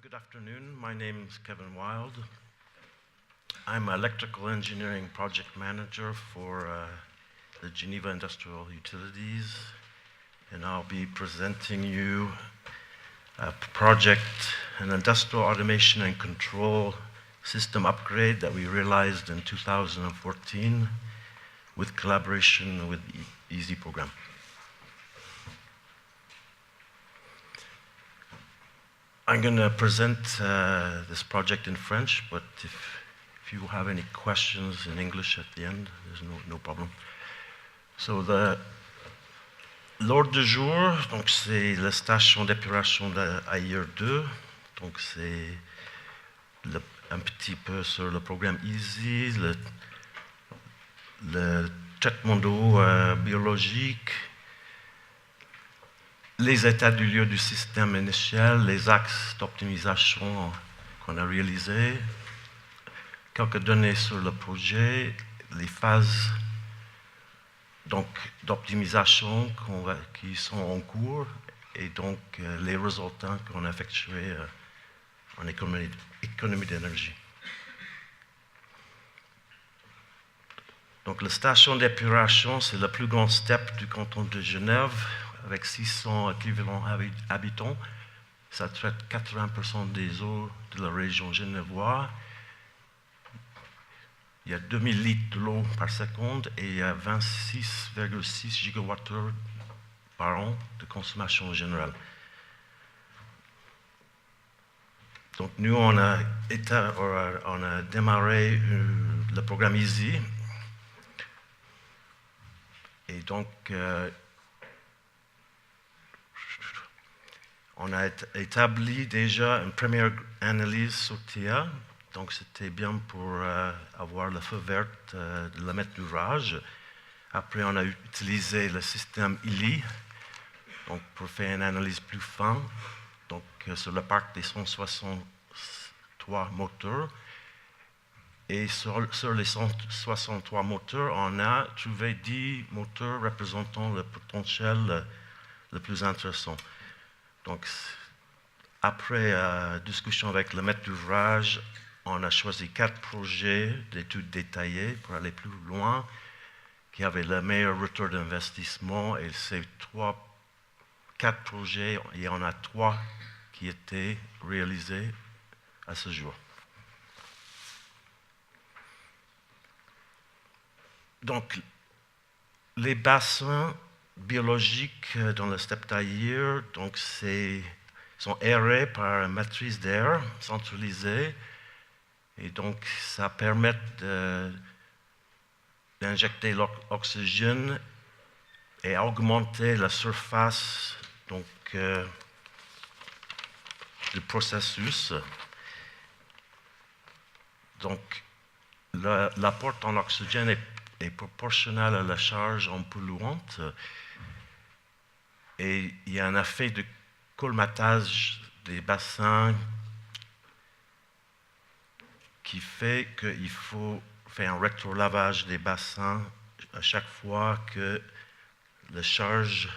Good afternoon. My name is Kevin Wild. I'm an electrical engineering project manager for the Geneva Industrial Utilities, and I'll be presenting you a project, an industrial automation and control system upgrade that we realized in 2014 with collaboration with EASY program. I'm going to present this project in French, but if you have any questions in English at the end, there's no problem. So l'ordre du jour, donc c'est la station d'épuration d'Ayer 2, donc c'est un petit peu sur le programme EASY, le traitement d'eau biologique, les états du lieu du système initial, les axes d'optimisation qu'on a réalisés, quelques données sur le projet, les phases d'optimisation qui sont en cours et donc les résultats qu'on a effectués en économie d'énergie. Donc la station d'épuration, c'est le plus grand step du canton de Genève, avec 600 équivalents habitants. Ça traite 80% des eaux de la région genevoise. Il y a 2000 litres d'eau par seconde et il y a 26,6 gigawattheures par an de consommation générale. Donc nous, on a démarré le programme EASY. Et donc, on a établi déjà une première analyse sur TIA, donc c'était bien pour avoir le feu vert de la maître d'ouvrage. Après, on a utilisé le système ILI donc pour faire une analyse plus fine donc, sur le parc des 163 moteurs. Et sur les 163 moteurs, on a trouvé 10 moteurs représentant le potentiel le plus intéressant. Donc, après discussion avec le maître d'ouvrage, on a choisi 4 projets d'études détaillées pour aller plus loin, qui avaient le meilleur retour d'investissement. Et ces 4 projets, il y en a 3 qui étaient réalisés à ce jour. Donc, les bassins biologiques dans le steppe d'Ayer, donc sont aérés par une matrice d'air centralisée et donc ça permet d'injecter l'oxygène et augmenter la surface donc, du processus. Donc l'apport en oxygène est proportionnel à la charge en polluante et il y a un effet de colmatage des bassins qui fait qu'il faut faire un rétrolavage des bassins à chaque fois que la charge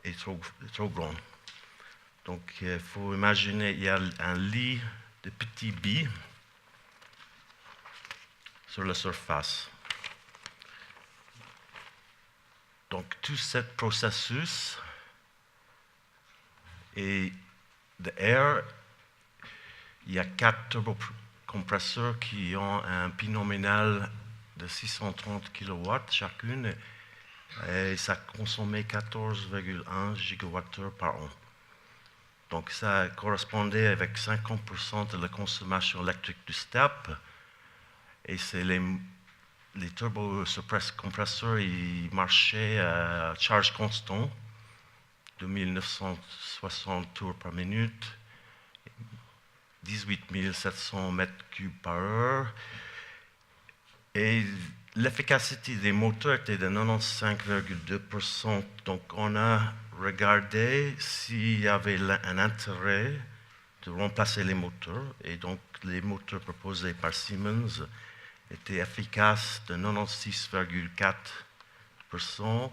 est trop grande. Donc il faut imaginer il y a un lit de petits billes sur la surface. Donc, tout ce processus et d'air, il y a 4 turbocompresseurs qui ont un pic nominal de 630 kW chacune et ça consommait 14,1 gigawattheures par an. Donc, ça correspondait avec 50% de la consommation électrique du steppe et c'est les turbocompresseurs, ils marchaient à charge constante, 2960 tours par minute, 18 700 mètres cubes par heure. Et l'efficacité des moteurs était de 95,2%. Donc on a regardé s'il y avait un intérêt de remplacer les moteurs. Et donc les moteurs proposés par Siemens était efficace de 96,4%,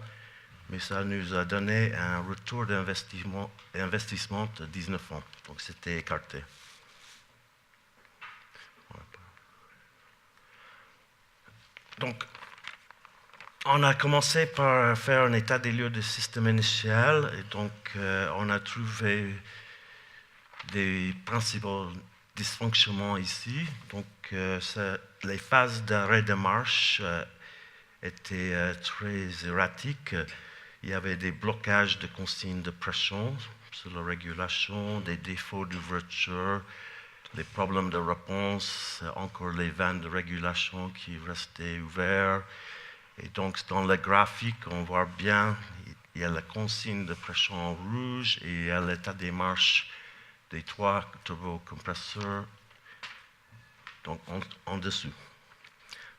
mais ça nous a donné un retour d'investissement de 19 ans. Donc c'était écarté. Donc, on a commencé par faire un état des lieux du système initial, et donc on a trouvé des principaux dysfonctionnements ici. Donc, les phases d'arrêt de marche étaient très erratiques. Il y avait des blocages de consignes de pression sur la régulation, des défauts d'ouverture, les problèmes de réponse, encore les vannes de régulation qui restaient ouvertes. Et donc, dans le graphique, on voit bien, il y a la consigne de pression en rouge et il y a l'état des marches des 3 turbocompresseurs donc en dessous.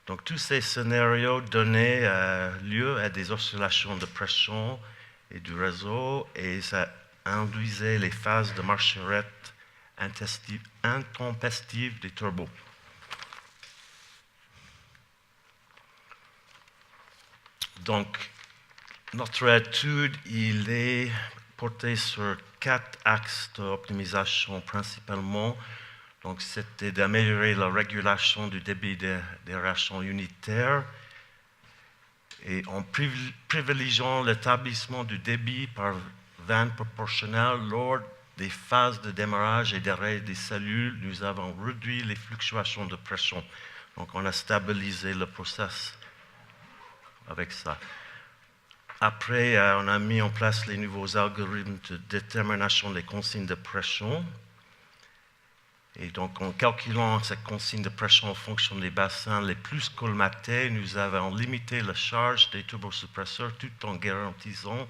Donc, tous ces scénarios donnaient lieu à des oscillations de pression et du réseau, et ça induisait les phases de marcherette intempestives des turbos. Donc, notre étude, il est porté sur 4 axes d'optimisation principalement. Donc, c'était d'améliorer la régulation du débit d'aération unitaire et en privilégiant l'établissement du débit par vanne proportionnelle lors des phases de démarrage et d'arrêt des cellules, nous avons réduit les fluctuations de pression. Donc, on a stabilisé le processus avec ça. Après, on a mis en place les nouveaux algorithmes de détermination des consignes de pression. Et donc, en calculant cette consigne de pression en fonction des bassins les plus colmatés, nous avons limité la charge des turbosuppresseurs tout en garantissant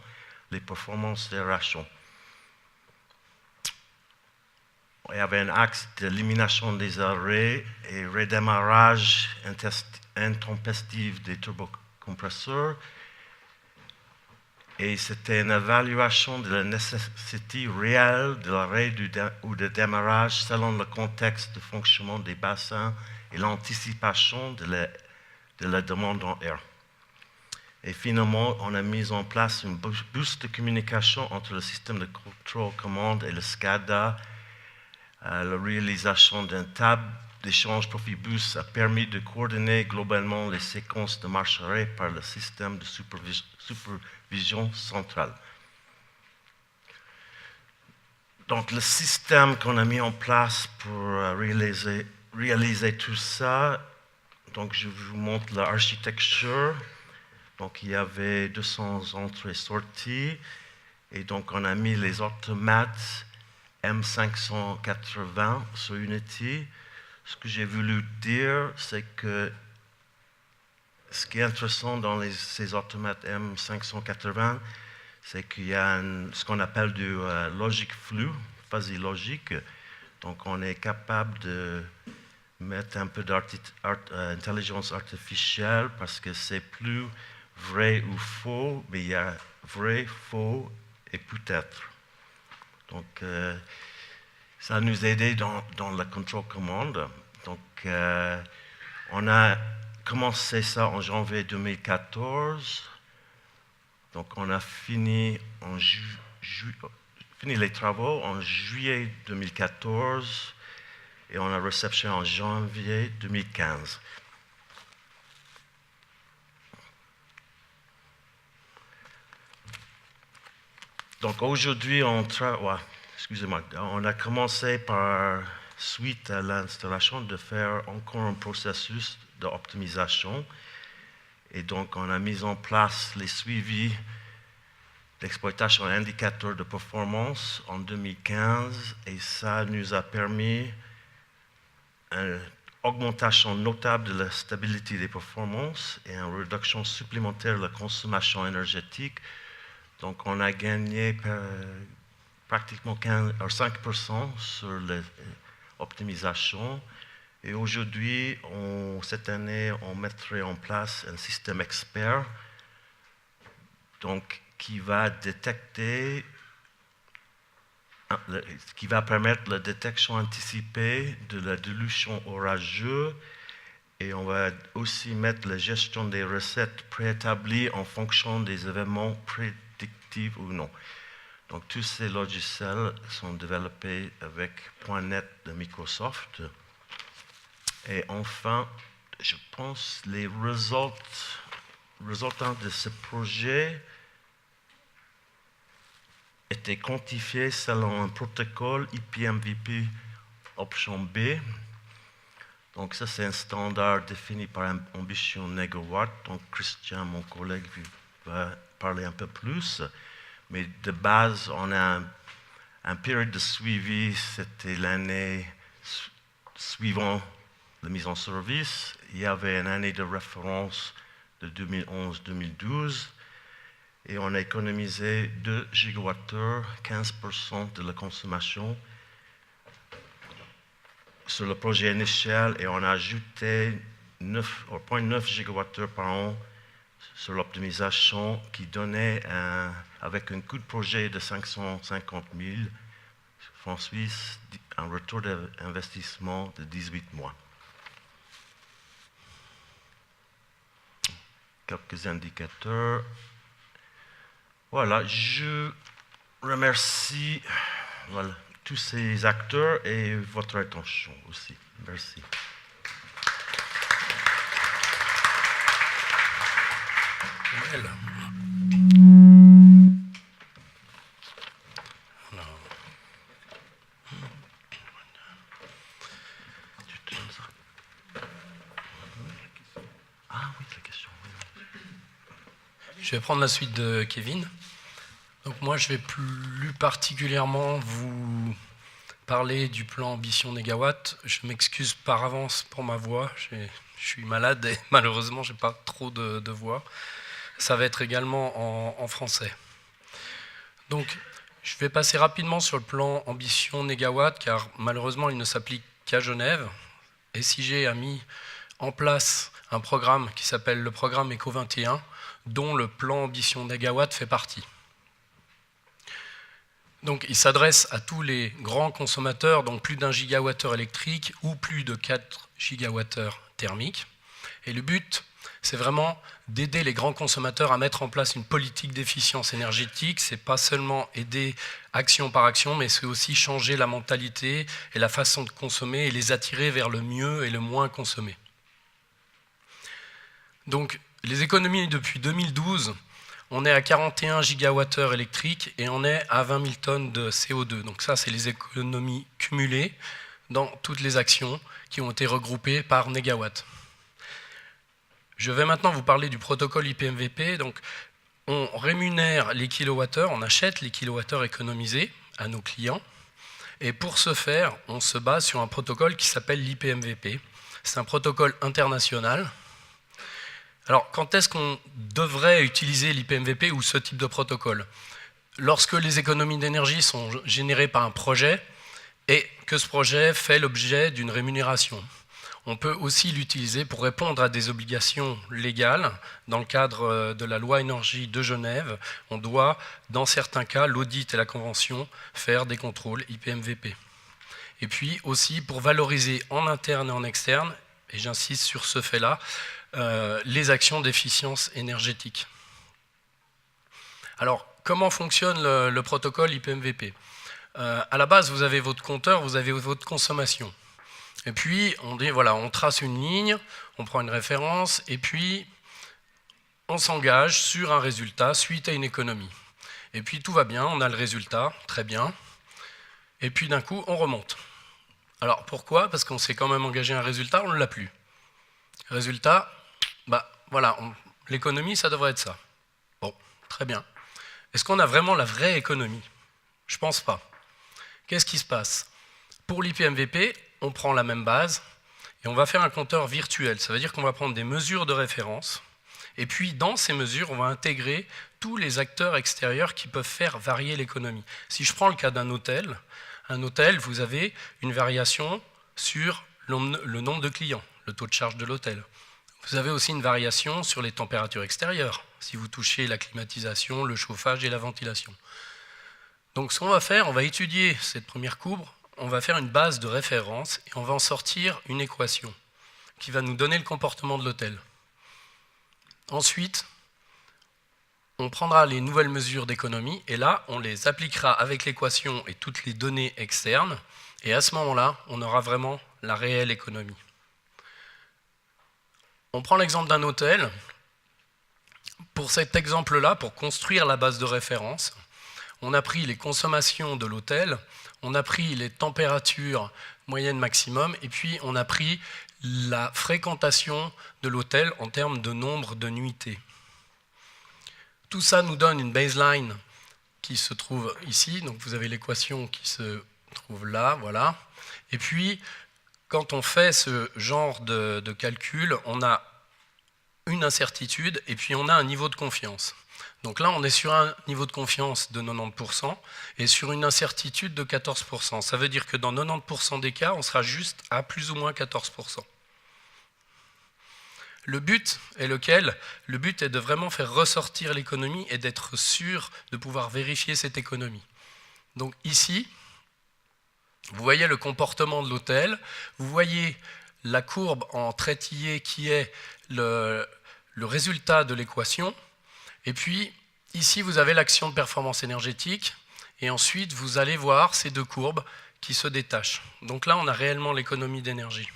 les performances d'aération. Il y avait un axe d'élimination des arrêts et redémarrage intempestif des turbocompresseurs. Et c'était une évaluation de la nécessité réelle de l'arrêt ou de démarrage selon le contexte de fonctionnement des bassins et l'anticipation de la demande en air. Et finalement, on a mis en place une boost de communication entre le système de contrôle-commande et le SCADA. La réalisation d'une table d'échange Profibus a permis de coordonner globalement les séquences de marche-arrêt par le système de supervision centrale. Donc, le système qu'on a mis en place pour réaliser tout ça, donc je vous montre l'architecture. Donc, il y avait 200 entrées-sorties, et donc on a mis les automates M580 sur Unity. Ce que j'ai voulu dire, c'est que ce qui est intéressant dans ces automates M580, c'est qu'il y a ce qu'on appelle du logic flux, fuzzy logic. Donc, on est capable de mettre un peu d'intelligence artificielle parce que c'est plus vrai ou faux, mais il y a vrai, faux et peut-être. Donc, ça nous a aidé dans la contrôle commande. Donc, on a commencé ça en janvier 2014. Donc, on a fini les travaux en juillet 2014 et on a réceptionné en janvier 2015. Donc, aujourd'hui, on a commencé par, suite à l'installation, de faire encore un processus d'optimisation. Et donc, on a mis en place les suivis d'exploitation d'indicateurs de performance en 2015. Et ça nous a permis une augmentation notable de la stabilité des performances et une réduction supplémentaire de la consommation énergétique. Donc, on a gagné pratiquement 5% sur l'optimisation. Et aujourd'hui, cette année, on mettrait en place un système expert donc, qui va détecter, qui va permettre la détection anticipée de la dilution orageuse Et on va aussi mettre la gestion des recettes préétablies en fonction des événements prédictifs ou non. Donc tous ces logiciels sont développés avec .NET de Microsoft. Et enfin, je pense les résultats de ce projet étaient quantifiés selon un protocole IPMVP option B. Donc ça, c'est un standard défini par Ambition Negawatt. Donc Christian, mon collègue, va parler un peu plus. Mais de base, on a un période de suivi, c'était l'année suivant la mise en service. Il y avait une année de référence de 2011-2012 et on a économisé 2 gigawattheures, 15% de la consommation sur le projet initial et on a ajouté 0,9 gigawattheures par an sur l'optimisation qui donnait, avec un coût de projet de 550 000 francs suisses, un retour d'investissement de 18 mois. Quelques indicateurs. Voilà, je remercie tous ces acteurs et votre attention aussi. Merci. Je vais prendre la suite de Kevin. Donc moi, je vais plus particulièrement vous parler du plan Ambition Negawatt. Je m'excuse par avance pour ma voix. Je suis malade et malheureusement, je n'ai pas trop de voix. Ça va être également en français. Donc, je vais passer rapidement sur le plan Ambition Negawatt, car malheureusement, il ne s'applique qu'à Genève. SIG a mis en place un programme qui s'appelle le programme ECO 21, dont le plan Ambition Negawatt fait partie. Donc, il s'adresse à tous les grands consommateurs, donc plus d'1 gigawattheure électrique ou plus de 4 gigawattheures thermiques. Et le but, c'est vraiment d'aider les grands consommateurs à mettre en place une politique d'efficience énergétique. Ce n'est pas seulement aider action par action, mais c'est aussi changer la mentalité et la façon de consommer et les attirer vers le mieux et le moins consommé. Donc, les économies depuis 2012, on est à 41 gigawattheures électriques et on est à 20 000 tonnes de CO2. Donc ça, c'est les économies cumulées dans toutes les actions qui ont été regroupées par négawatt. Je vais maintenant vous parler du protocole IPMVP. Donc, on rémunère les kilowattheures, on achète les kilowattheures économisés à nos clients. Et pour ce faire, on se base sur un protocole qui s'appelle l'IPMVP. C'est un protocole international. Alors, quand est-ce qu'on devrait utiliser l'IPMVP ou ce type de protocole? Lorsque les économies d'énergie sont générées par un projet et que ce projet fait l'objet d'une rémunération. On peut aussi l'utiliser pour répondre à des obligations légales. Dans le cadre de la loi énergie de Genève, on doit, dans certains cas, l'audit et la convention, faire des contrôles IPMVP. Et puis aussi pour valoriser en interne et en externe, et j'insiste sur ce fait-là, les actions d'efficience énergétique. Alors, comment fonctionne le protocole IPMVP? À la base, vous avez votre compteur, vous avez votre consommation. Et puis, on dit, voilà, on trace une ligne, on prend une référence, et puis on s'engage sur un résultat suite à une économie. Et puis, tout va bien, on a le résultat, très bien. Et puis, d'un coup, on remonte. Alors, pourquoi? Parce qu'on s'est quand même engagé un résultat, on ne l'a plus. Résultat, voilà, l'économie, ça devrait être ça. Bon, très bien. Est-ce qu'on a vraiment la vraie économie? Je ne pense pas. Qu'est-ce qui se passe? Pour l'IPMVP, on prend la même base et on va faire un compteur virtuel. Ça veut dire qu'on va prendre des mesures de référence et puis dans ces mesures, on va intégrer tous les acteurs extérieurs qui peuvent faire varier l'économie. Si je prends le cas d'un hôtel, vous avez une variation sur le nombre de clients, le taux de charge de l'hôtel. Vous avez aussi une variation sur les températures extérieures, si vous touchez la climatisation, le chauffage et la ventilation. Donc ce qu'on va faire, on va étudier cette première courbe, on va faire une base de référence et on va en sortir une équation qui va nous donner le comportement de l'hôtel. Ensuite, on prendra les nouvelles mesures d'économie et là, on les appliquera avec l'équation et toutes les données externes. Et à ce moment-là, on aura vraiment la réelle économie. On prend l'exemple d'un hôtel. Pour cet exemple-là, pour construire la base de référence, on a pris les consommations de l'hôtel, on a pris les températures moyennes maximum, et puis on a pris la fréquentation de l'hôtel en termes de nombre de nuitées. Tout ça nous donne une baseline qui se trouve ici, donc vous avez l'équation qui se trouve là, voilà. Et puis, quand on fait ce genre de calcul, on a une incertitude et puis on a un niveau de confiance. Donc là, on est sur un niveau de confiance de 90% et sur une incertitude de 14%. Ça veut dire que dans 90% des cas, on sera juste à plus ou moins 14%. Le but est lequel? Le but est de vraiment faire ressortir l'économie et d'être sûr de pouvoir vérifier cette économie. Donc ici, vous voyez le comportement de l'hôtel, vous voyez la courbe en traitillé qui est le résultat de l'équation, et puis ici vous avez l'action de performance énergétique, et ensuite vous allez voir ces deux courbes qui se détachent. Donc là on a réellement l'économie d'énergie.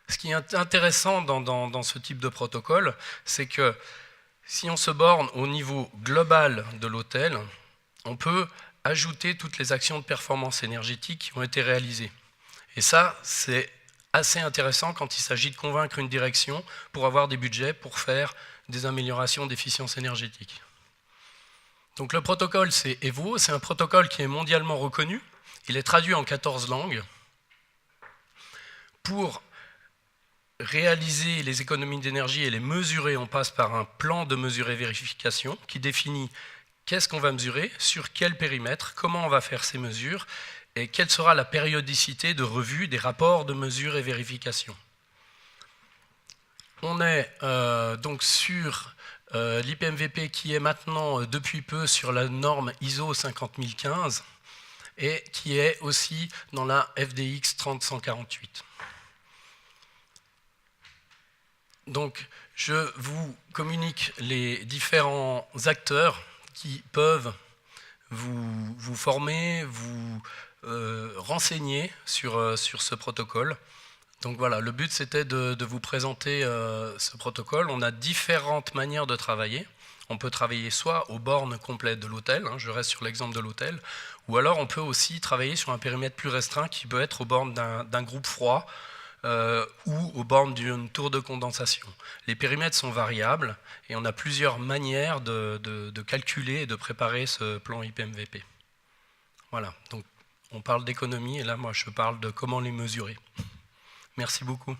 Ce qui est intéressant dans ce type de protocole, c'est que si on se borne au niveau global de l'hôtel, on peut ajouter toutes les actions de performance énergétique qui ont été réalisées. Et ça, c'est assez intéressant quand il s'agit de convaincre une direction pour avoir des budgets pour faire des améliorations d'efficience énergétique. Donc le protocole, c'est EVO, c'est un protocole qui est mondialement reconnu. Il est traduit en 14 langues. Pour réaliser les économies d'énergie et les mesurer, on passe par un plan de mesure et vérification qui définit qu'est-ce qu'on va mesurer, sur quel périmètre, comment on va faire ces mesures et quelle sera la périodicité de revue des rapports de mesure et vérification. On est donc sur l'IPMVP qui est maintenant depuis peu sur la norme ISO 50015 et qui est aussi dans la FDX 30148. Donc, je vous communique les différents acteurs qui peuvent vous former, vous renseigner sur ce protocole. Donc voilà, le but c'était de vous présenter ce protocole. On a différentes manières de travailler. On peut travailler soit aux bornes complètes de l'hôtel, je reste sur l'exemple de l'hôtel, ou alors on peut aussi travailler sur un périmètre plus restreint qui peut être aux bornes d'un groupe froid, ou aux bornes d'une tour de condensation. Les périmètres sont variables et on a plusieurs manières de calculer et de préparer ce plan IPMVP. Voilà, donc on parle d'économie et là moi je parle de comment les mesurer. Merci beaucoup.